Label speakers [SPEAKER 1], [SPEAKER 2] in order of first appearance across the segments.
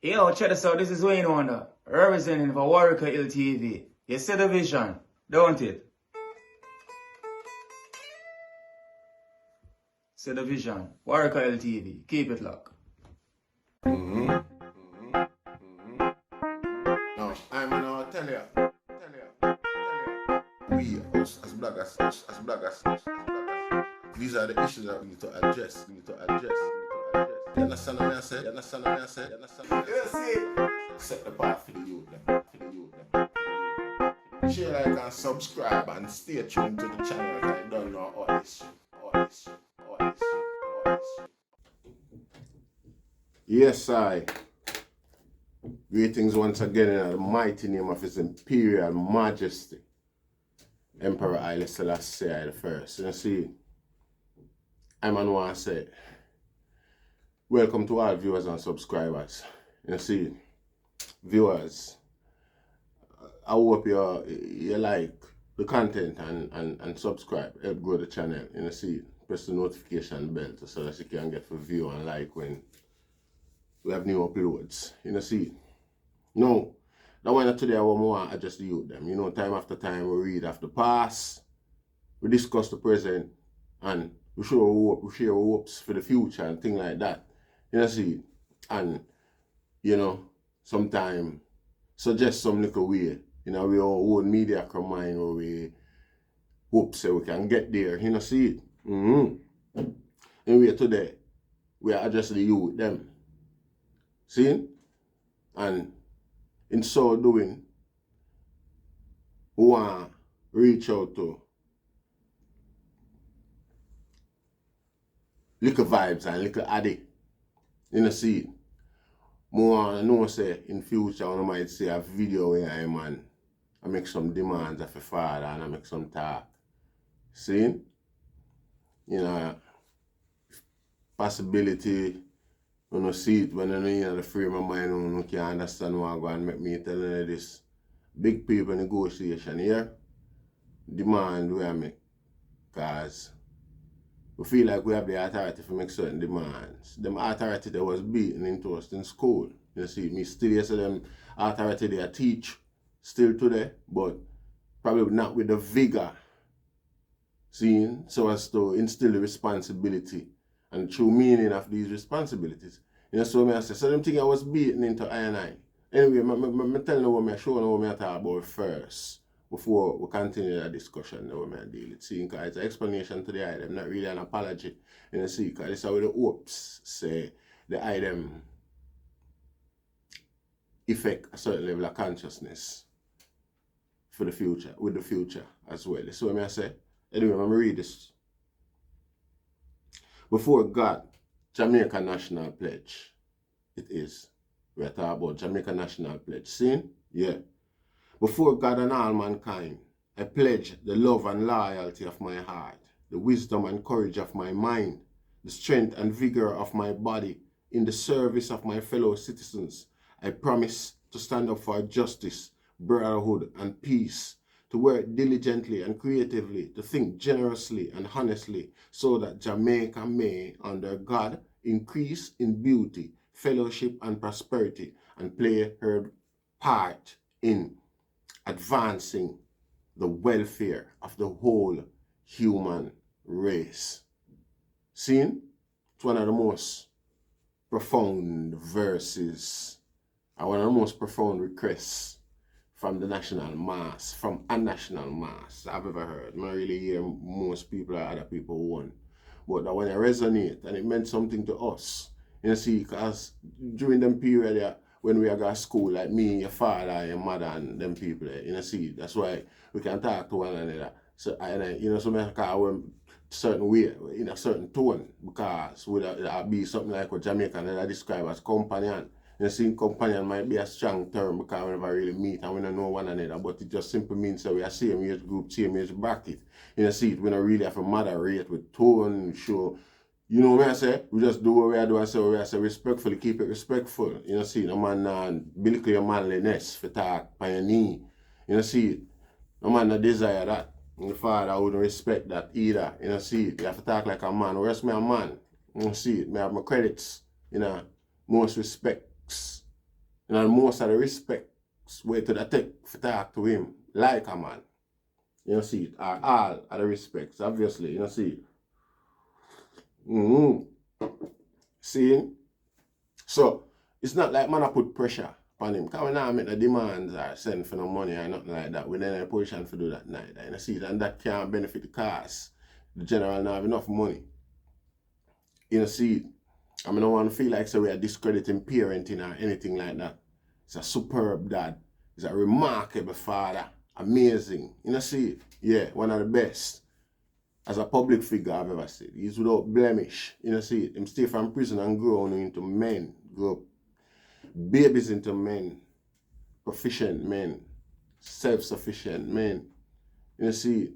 [SPEAKER 1] Yo, check this out. This is Wayne Wonder, representing for Warieka LTV. You see the vision, don't it? See the vision. Warieka LTV. Keep it locked.
[SPEAKER 2] No, I'm gonna tell you. We as bloggers, these are the issues that we need to address. You understand what I said? You see? Set the path for the youth. Share, like, and subscribe and stay tuned to the channel. I don't know all this shit. Yes, I. Greetings once again in the mighty name of His Imperial Majesty, Emperor Haile Selassie I the First. You see, I'm on one say, welcome to all viewers and subscribers. You see, viewers, I hope you like the content and subscribe, help grow the channel. You see, press the notification bell so that you can get for view and like when we have new uploads. You see. No, that one today I want to address the youth them. You know, time after time we read after past, we discuss the present, and we share hopes for the future and things like that. You see, and you know, sometimes suggest some little way. You know, we all own media come mind where we hope so we can get there. You know, see it. Anyway, today we are addressing the youth them. See? And in so doing, we want to reach out to Little Vybez and Little ADI. You know, see, more know say in future I might see a video where I make some demands of a father and I make some talk. See? You know, possibility. When you see it, when you're in the frame of mind, you can understand what I'm going to make me tell you this. Big people negotiation here, demand we make. Because we feel like we have the authority to make certain demands. Them authority that was beaten into us in school. You see, me still yes, them authority they teach still today, but probably not with the vigor. Seeing, so as to instill the responsibility and true meaning of these responsibilities. You know, so I say, so them thing I was beaten into I and I. Anyway, I'm telling you what I'm showing you what I talk about first, before we continue the discussion that we deal with. See, because it's an explanation to the item, not really an apology. You know, see, because this is how the hopes say the item affect a certain level of consciousness for the future, with the future as well. So I say, anyway, I'm going to read this. Before God, Jamaican National Pledge. It is. We are talking about Jamaican National Pledge. See? Yeah. Before God and all mankind, I pledge the love and loyalty of my heart, the wisdom and courage of my mind, the strength and vigor of my body in the service of my fellow citizens. I promise to stand up for justice, brotherhood, and peace, to work diligently and creatively, to think generously and honestly, so that Jamaica may, under God, increase in beauty, fellowship, and prosperity, and play her part in advancing the welfare of the whole human race. Seen? It's one of the most profound verses, and one of the most profound requests from the national mass, from a national mass I've ever heard. I don't really hear most people or other people one. But that when it resonated and it meant something to us. You see, because during them period when we are going to school, like me, your father, your mother, and them people, you see, that's why we can talk to one another. So, you know, so I call them certain way, in a certain tone, because would it be something like what Jamaican that I describe as companion. You see, companion might be a strong term because we never really meet and we don't know one another, but it just simply means that we are same age group, same age bracket. You see, we don't really have to moderate with tone, show. You know what I say? We just do what we do and say what we say respectfully, keep it respectful. You know, see, no man belittle your manliness for talk by your knee. You know, see, no man no desire that. And the father wouldn't respect that either. You know, see, you have to talk like a man. Where's me a man? You know, see, me have my credits, you know, most respects And most of the respects way to the take to talk to him like a man. You know, see it, are all of the respects, obviously, you know, see it. See? So, it's not like man I put pressure upon him. Because we not make the demands or send for no money or nothing like that. We're in a position to do that neither. You know, see it, and that can't benefit the cause. The general not have enough money. You know, see it. I mean, I don't want to feel like so we are discrediting parenting or anything like that. It's a superb dad. He's a remarkable father. Amazing. You know, see it? Yeah, one of the best. As a public figure I've ever seen. He's without blemish. You know, see it? Him stay from prison and grow into men. Grow up. Babies into men. Proficient men. Self-sufficient men. You know, see it?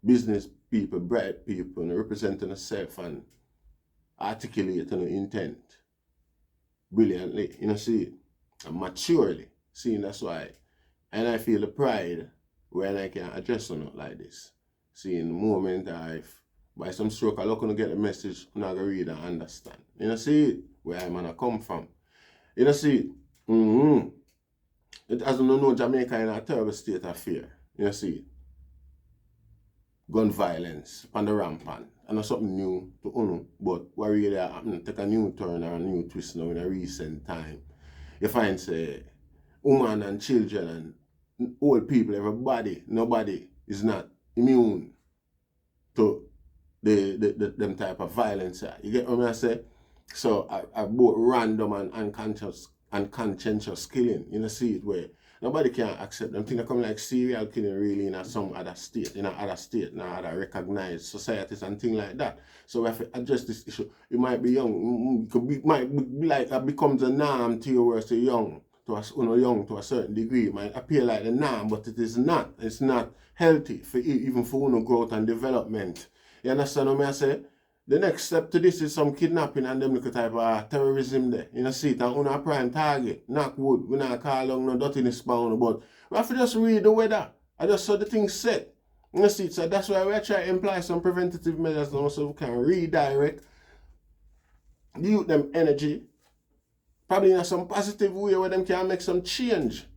[SPEAKER 2] Business people, bright people, and representing themselves and articulating the intent brilliantly, you know, see it, and maturely, seeing that's why, and I feel the pride when I can address something like this, seeing the moment by some stroke I'm not going to get the message, I'm not going to read and understand, you know, see it, where I'm going to come from, you know, see it, it has no Jamaica in a terrible state of fear, you know, see it, gun violence on the rampant. And that's something new to Uno, but Warieka happened take a new turn or a new twist now in a recent time. You find say women and children and old people, everybody, nobody is not immune to them type of violence. You get what I say? So I both random and unconscientious killing, you know, see it where nobody can accept them. Things that come like serial killing really in some other state, in other recognized societies and things like that. So we have to address this issue. You might be young, might be like that becomes a norm to you where you're young, young to a certain degree. It might appear like the norm, but it is not. It's not healthy for even for growth and development. You understand what I say? The next step to this is some kidnapping and them little type of terrorism there. You know, see it, and a prime target. Knock wood. We not call long no dirtiness bound, but we have to just read the weather. I just saw the thing set. You know, see it, so that's why we try to imply some preventative measures now so we can redirect the youth them energy, probably in some positive way where them can make some change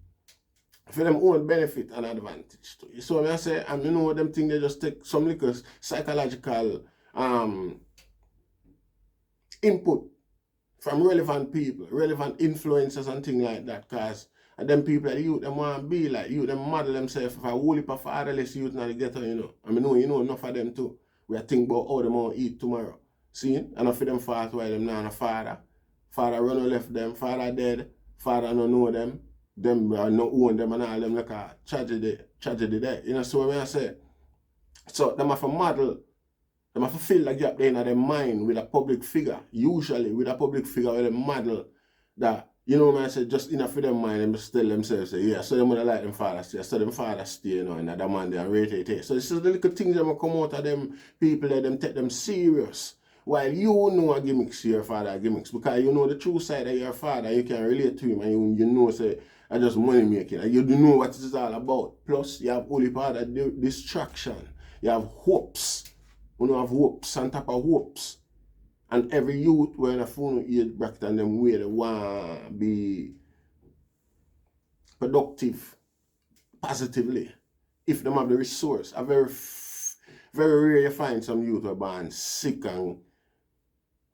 [SPEAKER 2] for them own benefit and advantage too. So when I say, and you know them thing they just take some little psychological input from relevant people, relevant influencers and things like that, because them people that youth them want to be like, youth them model themselves. If I whole heap of fatherless youth now the ghetto, you know. I mean, you know enough of them too. We are thinking about how them want to eat tomorrow. See? And for them fast while them not a father. Father run or left them, father dead, father no know them no own them and all them like a tragedy there. You know, so when I say, so them have a model. They have to fill the gap there in their mind with a public figure, usually with a public figure with a model that, you know, I say, just enough for them mind and just tell themselves, say, yeah, so them would like them father stay, so them father stay, you know, and that man they rate it. So this is the little things that come out of them people that them take them serious. While you know a gimmicks your father gimmicks, because you know the true side of your father, you can relate to him and you know, say, I just money making, and you do know what it is all about. Plus, you have only part of distraction, you have hopes. We have hopes on top of hopes. And every youth we're in a phone age bracket and them way they want to be productive positively. If they have the resource. A very rare you find some youth who are born sick and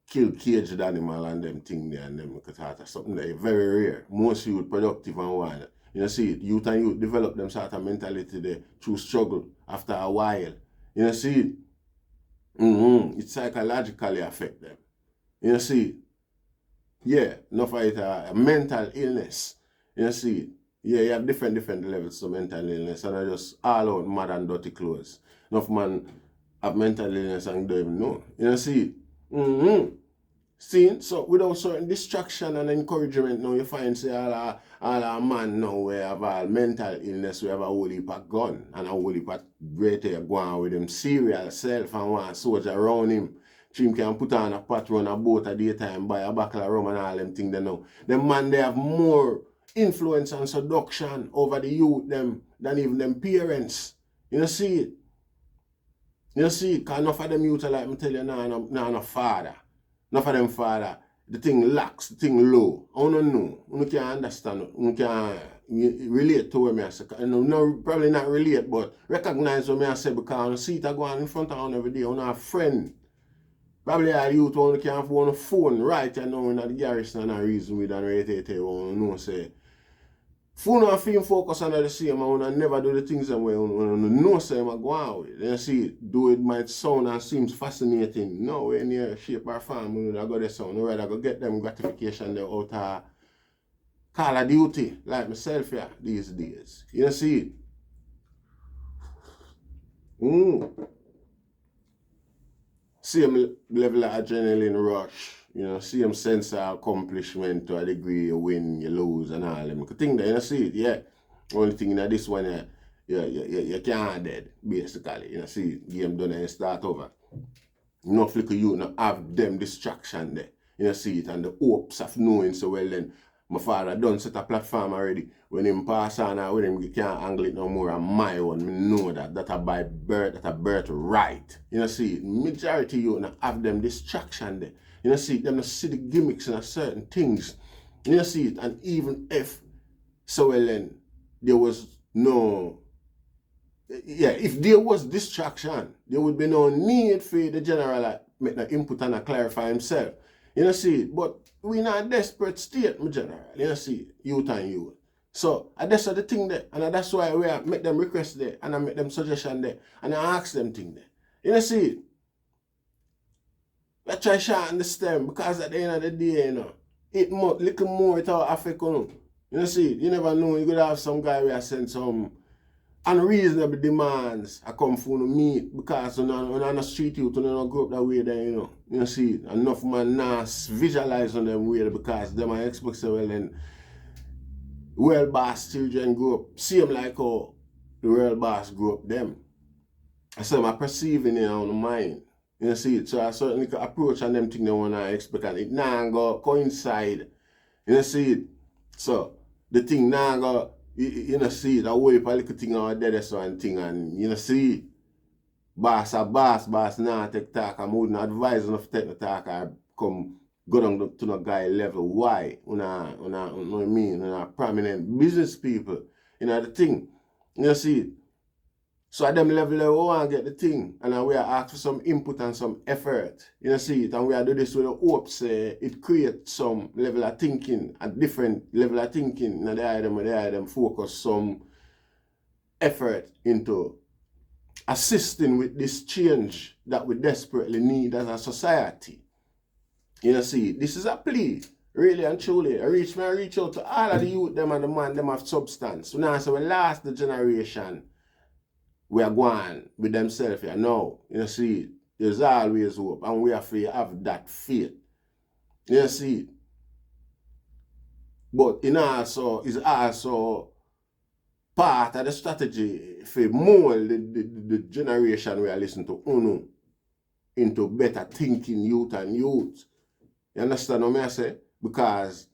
[SPEAKER 2] kill caged animal and them thing there and them because something there. Very rare. Most youth productive and wild. You know, see it. Youth and youth develop them sort of mentality there through struggle after a while. You know, see it. It psychologically affect them. You know, see, yeah, enough of it a mental illness. You know, see, yeah, you have different levels of mental illness, and I just all out mad and dirty clothes. Enough man have mental illness and don't even know. You know, see, See, so without certain distraction and encouragement, now you find say all our man now we have all mental illness, we have a whole heap of gun and a whole heap of great go on with him serial self and one soldier around him. Him can put on a pot, run a boat at daytime, buy a bottle of rum and all them things they know. Them man they have more influence and seduction over the youth them than even them parents. You know see it? You see it? Because enough of them youth like me tell you now no father. Enough of them father, the thing lax, the thing low. I don't know. You can't understand. You can't relate to what I say. No, probably not relate, but recognize what I say because you see it going in front of you every day. You have a friend. Probably a youth who can't have a phone right now in the garrison and a reason with and right there. You know, say. Phone and film focus on the same and never do the things that we know say I go on with. You see, do it might sound and seems fascinating. No, when you shape our farm, I go the sound. You rather go get them gratification there out of Call of Duty, like myself here these days. You see it? Same level of adrenaline rush. You know, same sense of accomplishment to a degree, you win, you lose, and all them. Thing that you see it, yeah. Only thing that this one, you can't dead, basically. You know, see it, game done and you start over. Enough little you not have them distraction there. You know, see it, and the hopes of knowing so well then. My father done set a platform already. When him pass on or when him can't angle it no more on my own, me know that a by birth, that a birth right. You know, see it, majority you not have them distraction there. You know, see it, them not see the gimmicks and certain things. You know, see it, and even if so well then there was no, yeah, if there was distraction, there would be no need for the general make the input and clarify himself. You know, see it, but we in a desperate state, my general. You know, see it, youth and youth. So, that's the thing there, and that's why we make them request there, and I make them suggestion there, and I ask them thing there. You know, see it? I try to shorten the stem, because at the end of the day, you know, it little more it will affect you. You know, see it? You never know, you could have some guy where I send some unreasonable demands I come for to meet because on the street youth you don't grow up that way there, you know. You see it? Enough man now visualize on them way because them I expect so well then world boss children grow up same like how the world boss grew up them. So I'm perceiving it on the mind. You see it? So I certainly can approach on them thing they wanna expect and it now go coincide. You see it? So the thing now go you know see it, I wait for a little thing out there, so and thing, and you know see it. Boss now take talk, I wouldn't advise enough to take the talk or come go down to the guy level. Why? You know what I mean? Prominent business people, you know the thing. You know see it. So at them level we want to get the thing and we are asked for some input and some effort. You know see it, and we are do this with the hopes it creates some level of thinking, a different level of thinking. Now they them focus some effort into assisting with this change that we desperately need as a society. You know see, this is a plea, really and truly. I reach out to all of the youth them and the man them have substance. So now so we last the generation. We are going with themselves here. No, you see, there's always hope, and we have to have that faith. You see, but it's also part of the strategy for mold the generation we are listening to into better thinking youth and youth. You understand what I say? Because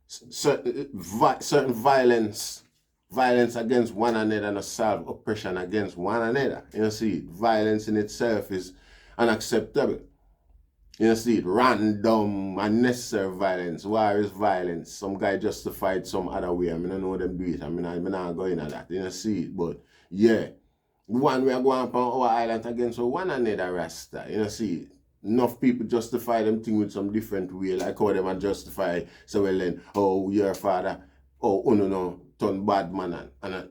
[SPEAKER 2] certain violence against one another and solve oppression against one another. You see, violence in itself is unacceptable. You see, random, unnecessary violence. War is violence. Some guy justified some other way. I don't know them do it. I'm not going at that. You see, but yeah, one we are going up on our island against one another Rasta. You see, enough people justify them thing with some different way, like how them justify. So well then, oh, your father, oh no. Turn bad man and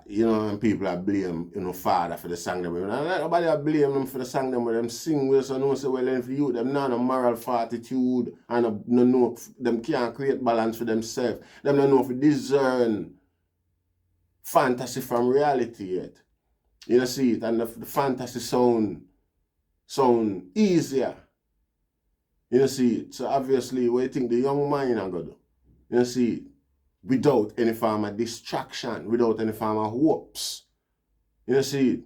[SPEAKER 2] you know, and people are blame, you know, father for the song them. And nobody are blame them for the song them, but them sing with us and know say well then for you, them not a moral fortitude and no know them can't create balance for themselves. Them don't know if they discern fantasy from reality yet. You know see it, and the fantasy sound easier. You know see it. So obviously what you think the young man are gonna do? You know see it. Without any form of distraction, without any form of hopes. You see,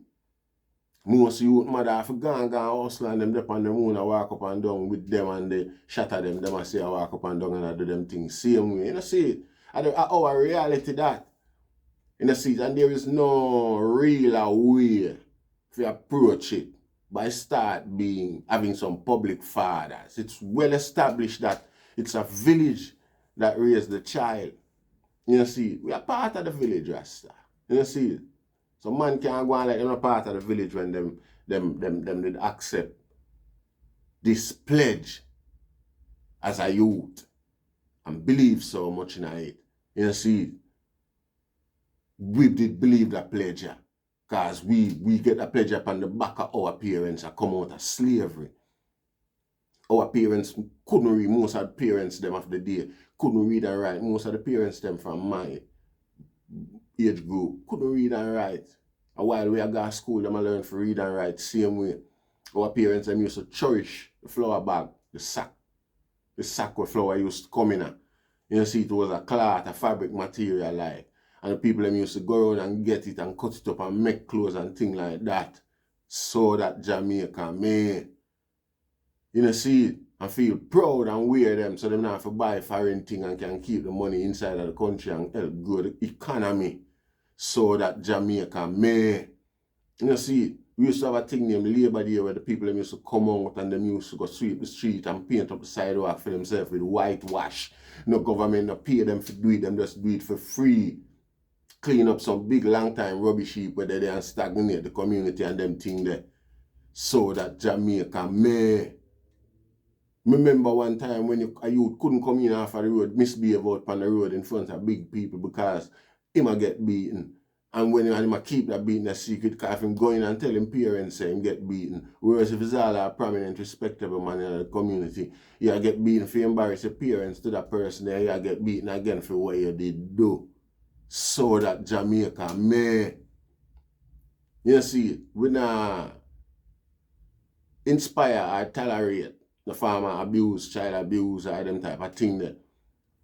[SPEAKER 2] most youth mother have to go and hustle and them up on the moon and walk up and down with them and they shatter them and say I walk up and down and I do them things same way. You see, our reality that. You see, and there is no real way to approach it by having some public fathers. It's well established that it's a village that raised the child. You see, we are part of the village, Rasta. You see, so man can't go on like they're not part of the village when them did accept this pledge as a youth and believe so much in it. You see, we did believe that pledge, because we get a pledge upon the back of our parents that come out of slavery. Our parents couldn't read, most of the parents them of the day couldn't read and write. Most of the parents them from my age group couldn't read and write. And while we go to school, them learn to read and write same way. Our parents them used to cherish the flour bag, the sack where flour used to come in. You see, it was a cloth, a fabric material like. And the people them used to go around and get it and cut it up and make clothes and things like that. So that Jamaica may, see it and feel proud and wear them, so them not have to buy foreign thing and can keep the money inside of the country and help grow the economy. So that Jamaica may. See it. We used to have a thing named Labor Day where the people them used to come out and them used to go sweep the street and paint up the sidewalk for themselves with whitewash. No government no pay them for do it, them just do it for free. Clean up some big long time rubbish heap where they and stagnate the community and them thing there. So that Jamaica may. Remember one time when a youth couldn't come in off of the road, misbehave out on the road in front of big people because he might get beaten. And when he might keep that beating a secret, because if him go in and tell him parents say him get beaten. Whereas if he's all a prominent, respectable man in the community, you get beaten for embarrass your parents to that person, then you get beaten again for what you did do. So that Jamaica may. You see, we not inspire or tolerate the farmer abuse, child abuse, or them type of thing there.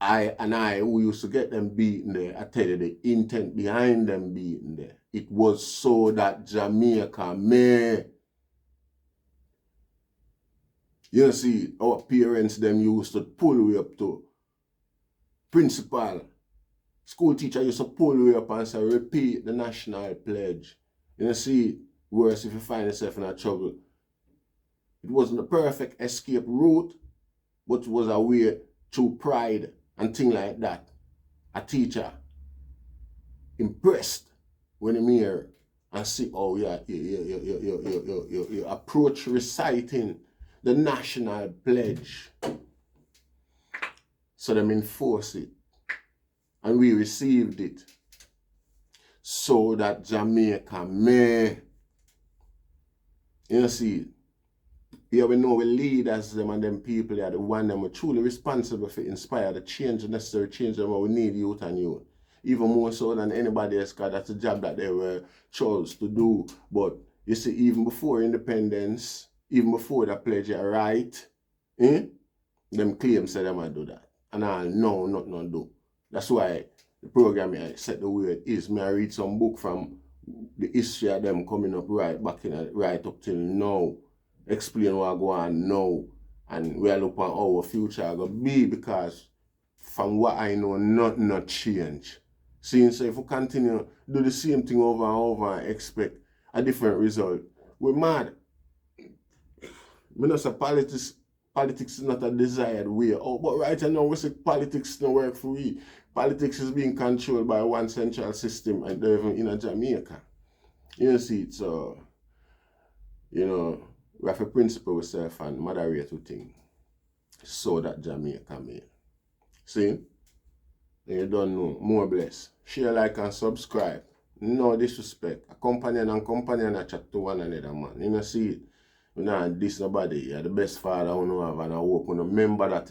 [SPEAKER 2] I who used to get them beaten there, I tell you the intent behind them beaten there. It was so that Jamaica may. You see, our parents them used to pull way up to principal. School teacher used to pull way up and say, repeat the national pledge. You see, worse if you find yourself in a trouble. It wasn't a perfect escape route, but it was a way through pride and things like that. A teacher impressed when he hear and see, oh yeah, you approach reciting the national pledge. So them enforce it. And we received it. So that Jamaica may. You see, here we know we leaders them and them people are the one them are truly responsible for inspire the change, the necessary change that we need youth and youth. Even more so than anybody else, because that's a job that they were chose to do. But you see, even before independence, even before the pledge of right, them claims say them might do that. And I know nothing to do. That's why the program I set the way it is. I read some book from the history of them coming up right back in right up till now. Explain what go on now. And we are looking at how our future will be, because from what I know, nothing not change. Seeing so if we continue do the same thing over and over and expect a different result, we're mad. We know say politics is not a desired way. Oh, but right now we say politics don't work for we. Politics is being controlled by one central system, and even in Jamaica. You see, so we have to principle ourselves and moderate things so that Jamaica may. See? You don't know. More bless. Share, like, and subscribe. No disrespect. A companion and chat to one another, man. You know, see it. You know, this nobody. You're the best father you know have, and I hope you remember that,